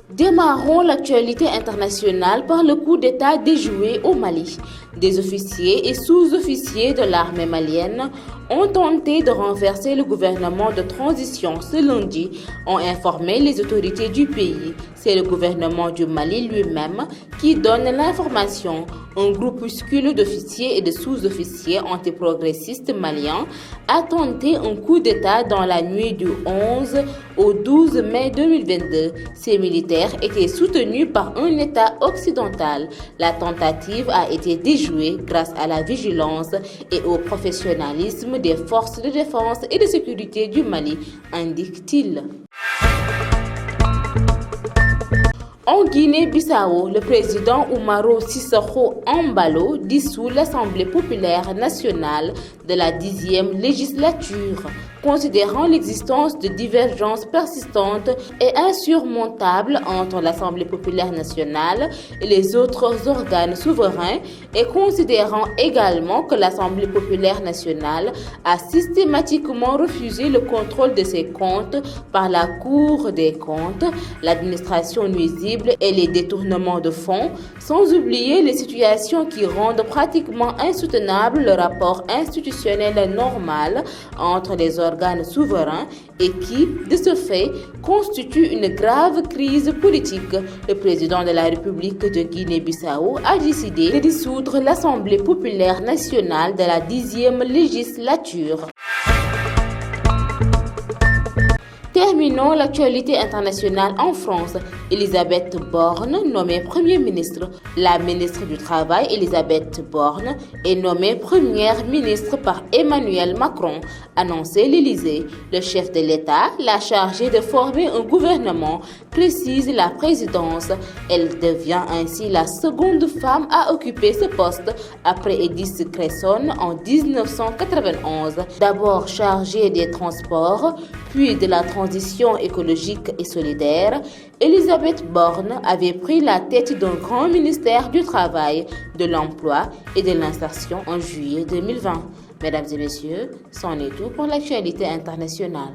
Démarrons l'actualité internationale par le coup d'État déjoué au Mali. Des officiers et sous-officiers de l'armée malienne ont tenté de renverser le gouvernement de transition ce lundi, ont informé les autorités du pays. C'est le gouvernement du Mali lui-même qui donne l'information. Un groupuscule d'officiers et de sous-officiers antiprogressistes maliens a tenté un coup d'État dans la nuit du 11 au 12 mai 2022. Ces militaires étaient soutenus par un État occidental. La tentative a été déjouée grâce à la vigilance et au professionnalisme des forces de défense et de sécurité du Mali, indique-t-il. En Guinée-Bissau, le président Umaro Sissoco Embalo dissout l'Assemblée populaire nationale de la 10e législature, considérant l'existence de divergences persistantes et insurmontables entre l'Assemblée populaire nationale et les autres organes souverains, et considérant également que l'Assemblée populaire nationale a systématiquement refusé le contrôle de ses comptes par la Cour des comptes, l'administration nuisible et les détournements de fonds, sans oublier les situations qui rendent pratiquement insoutenable le rapport institutionnel normal entre les organes souverains et qui, de ce fait, constitue une grave crise politique. Le président de la République de Guinée-Bissau a décidé de dissoudre l'Assemblée populaire nationale de la 10e législature. Terminons l'actualité internationale en France. Elisabeth Borne, nommée Premier ministre. La ministre du Travail, Elisabeth Borne, est nommée Première ministre par Emmanuel Macron, annoncé l'Élysée. Le chef de l'État l'a chargée de former un gouvernement, précise la présidence. Elle devient ainsi la seconde femme à occuper ce poste après Edith Cresson en 1991. D'abord chargée des transports, puis de la transition écologique et solidaire, Elisabeth Borne avait pris la tête d'un grand ministère du Travail, de l'Emploi et de l'Insertion en juillet 2020. Mesdames et messieurs, c'en est tout pour l'actualité internationale.